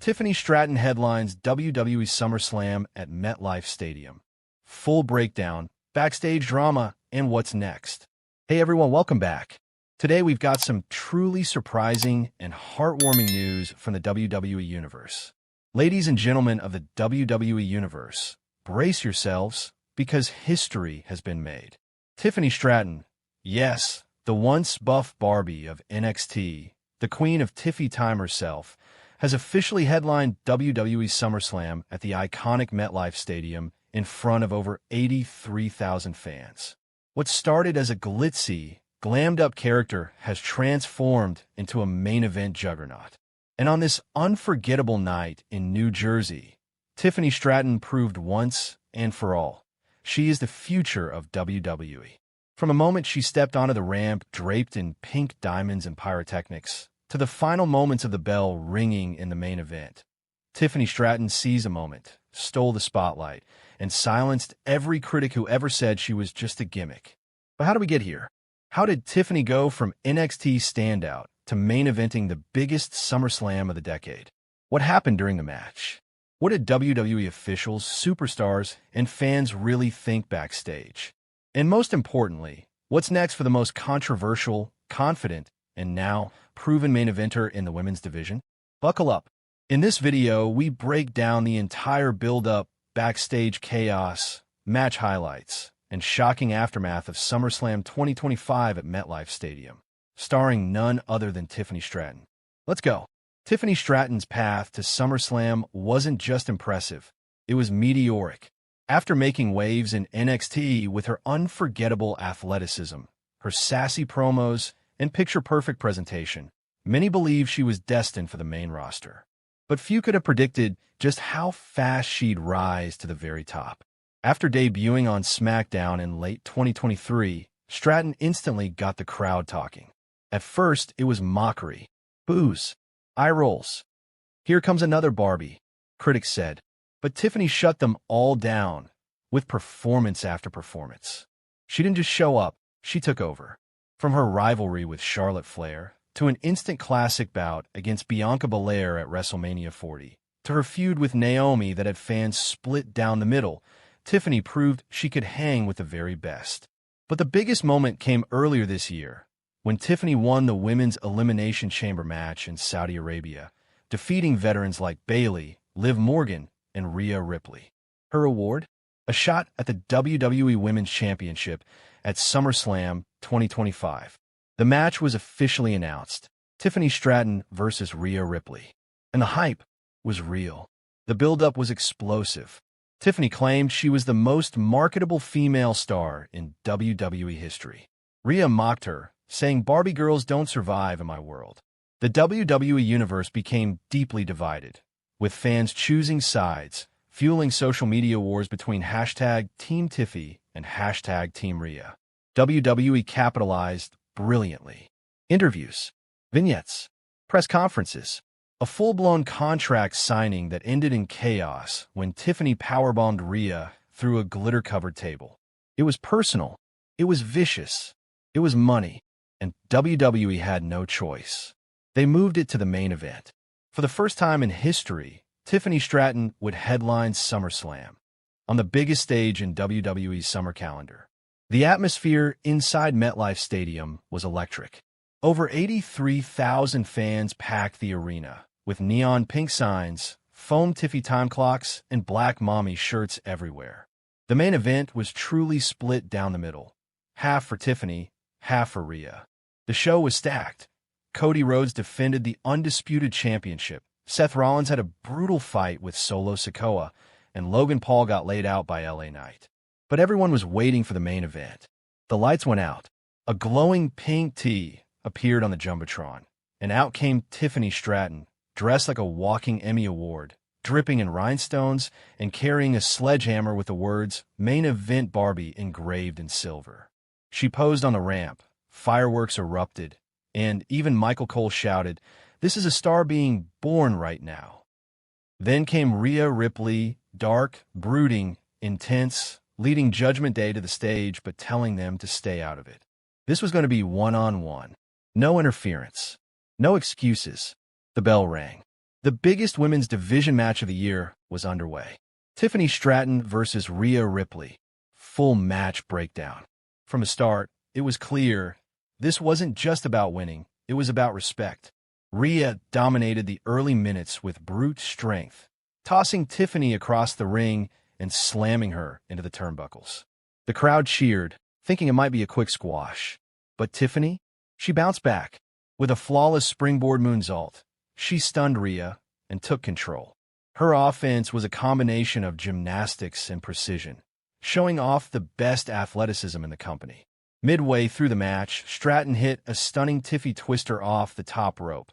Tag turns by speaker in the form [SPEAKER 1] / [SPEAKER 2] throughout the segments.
[SPEAKER 1] Tiffany Stratton headlines WWE SummerSlam at MetLife Stadium. Full breakdown, backstage drama, and what's next. Hey everyone, welcome back. Today we've got some truly surprising and heartwarming news from the WWE Universe. Ladies and gentlemen of the WWE Universe, brace yourselves because history has been made. Tiffany Stratton, yes, the once buff Barbie of NXT, the queen of Tiffy Time herself, has officially headlined WWE SummerSlam at the iconic MetLife Stadium in front of over 83,000 fans. What started as a glitzy, glammed-up character has transformed into a main event juggernaut. And on this unforgettable night in New Jersey, Tiffany Stratton proved once and for all, she is the future of WWE. From the moment she stepped onto the ramp draped in pink diamonds and pyrotechnics, to the final moments of the bell ringing in the main event, Tiffany Stratton seized a moment, stole the spotlight, and silenced every critic who ever said she was just a gimmick. But how did we get here? How did Tiffany go from NXT standout to main eventing the biggest SummerSlam of the decade? What happened during the match? What did WWE officials, superstars, and fans really think backstage? And most importantly, what's next for the most controversial, confident, and now proven main eventer in the women's division? Buckle up. In this video, we break down the entire build-up, backstage chaos, match highlights, and shocking aftermath of SummerSlam 2025 at MetLife Stadium, starring none other than Tiffany Stratton. Let's go. Tiffany Stratton's path to SummerSlam wasn't just impressive, it was meteoric. After making waves in NXT with her unforgettable athleticism, her sassy promos, and picture-perfect presentation, many believe she was destined for the main roster. But few could have predicted just how fast she'd rise to the very top. After debuting on SmackDown in late 2023, Stratton instantly got the crowd talking. At first, it was mockery, boos, eye rolls. Here comes another Barbie, critics said. But Tiffany shut them all down with performance after performance. She didn't just show up, she took over. From her rivalry with Charlotte Flair, to an instant classic bout against Bianca Belair at WrestleMania 40, to her feud with Naomi that had fans split down the middle, Tiffany proved she could hang with the very best. But the biggest moment came earlier this year, when Tiffany won the Women's Elimination Chamber match in Saudi Arabia, defeating veterans like Bayley, Liv Morgan, and Rhea Ripley. Her reward? A shot at the WWE Women's Championship at SummerSlam 2025. The match was officially announced, Tiffany Stratton versus Rhea Ripley. And the hype was real. The build-up was explosive. Tiffany claimed she was the most marketable female star in WWE history. Rhea mocked her, saying Barbie girls don't survive in my world. The WWE Universe became deeply divided, with fans choosing sides, fueling social media wars between hashtag Team Tiffy and hashtag Team Rhea. WWE capitalized brilliantly. Interviews, vignettes, press conferences, a full-blown contract signing that ended in chaos when Tiffany powerbombed Rhea through a glitter-covered table. It was personal, it was vicious, it was money, and WWE had no choice. They moved it to the main event. For the first time in history, Tiffany Stratton would headline SummerSlam on the biggest stage in WWE's summer calendar. The atmosphere inside MetLife Stadium was electric. Over 83,000 fans packed the arena, with neon pink signs, foam Tiffy time clocks, and black mommy shirts everywhere. The main event was truly split down the middle, half for Tiffany, half for Rhea. The show was stacked. Cody Rhodes defended the undisputed championship. Seth Rollins had a brutal fight with Solo Sikoa, and Logan Paul got laid out by LA Knight. But everyone was waiting for the main event. The lights went out. A glowing pink tee appeared on the Jumbotron, and out came Tiffany Stratton, dressed like a walking Emmy Award, dripping in rhinestones and carrying a sledgehammer with the words "Main Event Barbie" engraved in silver. She posed on the ramp, fireworks erupted, and even Michael Cole shouted, "This is a star being born right now." Then came Rhea Ripley, dark, brooding, intense, leading Judgment Day to the stage but telling them to stay out of it. This was going to be one-on-one. No interference. No excuses. The bell rang. The biggest women's division match of the year was underway. Tiffany Stratton versus Rhea Ripley. Full match breakdown. From the start, it was clear this wasn't just about winning, it was about respect. Rhea dominated the early minutes with brute strength, tossing Tiffany across the ring and slamming her into the turnbuckles. The crowd cheered, thinking it might be a quick squash. But Tiffany? She bounced back. With a flawless springboard moonsault, she stunned Rhea and took control. Her offense was a combination of gymnastics and precision, showing off the best athleticism in the company. Midway through the match, Stratton hit a stunning Tiffy twister off the top rope,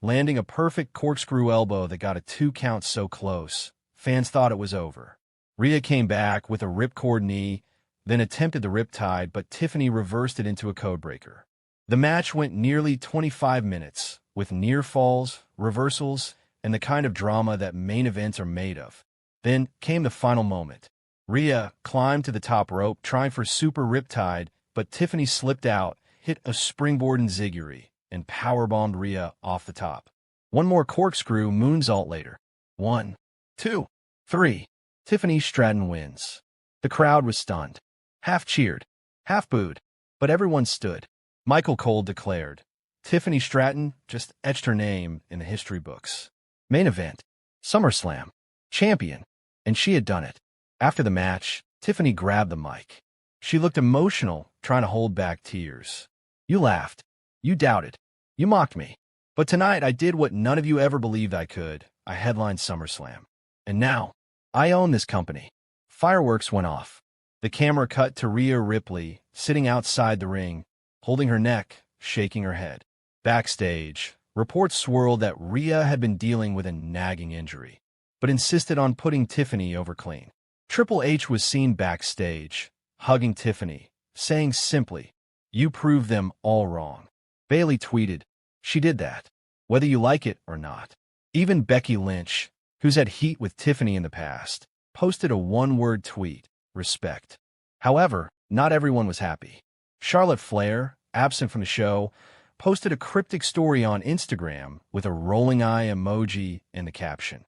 [SPEAKER 1] landing a perfect corkscrew elbow that got a 2 count so close, fans thought it was over. Rhea came back with a ripcord knee, then attempted the riptide, but Tiffany reversed it into a codebreaker. The match went nearly 25 minutes, with near falls, reversals, and the kind of drama that main events are made of. Then came the final moment. Rhea climbed to the top rope, trying for super riptide, but Tiffany slipped out, hit a springboard enziguri, and powerbombed Rhea off the top. One more corkscrew moonsault later. 1, 2, 3. Tiffany Stratton wins. The crowd was stunned. Half cheered, half booed, but everyone stood. Michael Cole declared, Tiffany Stratton just etched her name in the history books. Main event, SummerSlam, champion, and she had done it. After the match, Tiffany grabbed the mic. She looked emotional, trying to hold back tears. You laughed. You doubted. You mocked me. But tonight I did what none of you ever believed I could. I headlined SummerSlam. And now, I own this company. Fireworks went off. The camera cut to Rhea Ripley, sitting outside the ring, holding her neck, shaking her head. Backstage, reports swirled that Rhea had been dealing with a nagging injury, but insisted on putting Tiffany over clean. Triple H was seen backstage, hugging Tiffany, saying simply, "You proved them all wrong." Bayley tweeted, "She did that, whether you like it or not." Even Becky Lynch, who's had heat with Tiffany in the past, posted a one-word tweet, respect. However, not everyone was happy. Charlotte Flair, absent from the show, posted a cryptic story on Instagram with a rolling eye emoji in the caption.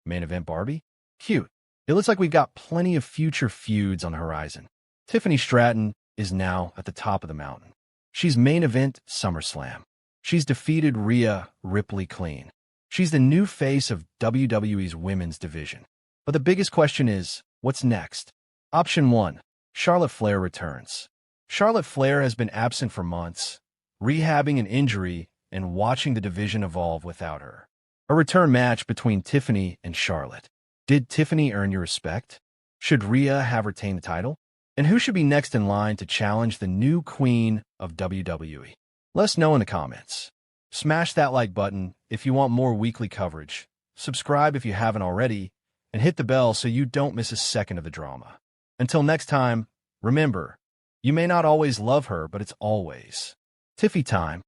[SPEAKER 1] Main event Barbie? Cute. It looks like we've got plenty of future feuds on the horizon. Tiffany Stratton is now at the top of the mountain. She's main event SummerSlam. She's defeated Rhea Ripley clean. She's the new face of WWE's women's division. But the biggest question is, what's next? Option 1. Charlotte Flair returns. Charlotte Flair has been absent for months, rehabbing an injury and watching the division evolve without her. A return match between Tiffany and Charlotte. Did Tiffany earn your respect? Should Rhea have retained the title? And who should be next in line to challenge the new queen of WWE? Let us know in the comments. Smash that like button if you want more weekly coverage. Subscribe if you haven't already, and hit the bell so you don't miss a second of the drama. Until next time, remember, you may not always love her, but it's always Tiffy Time.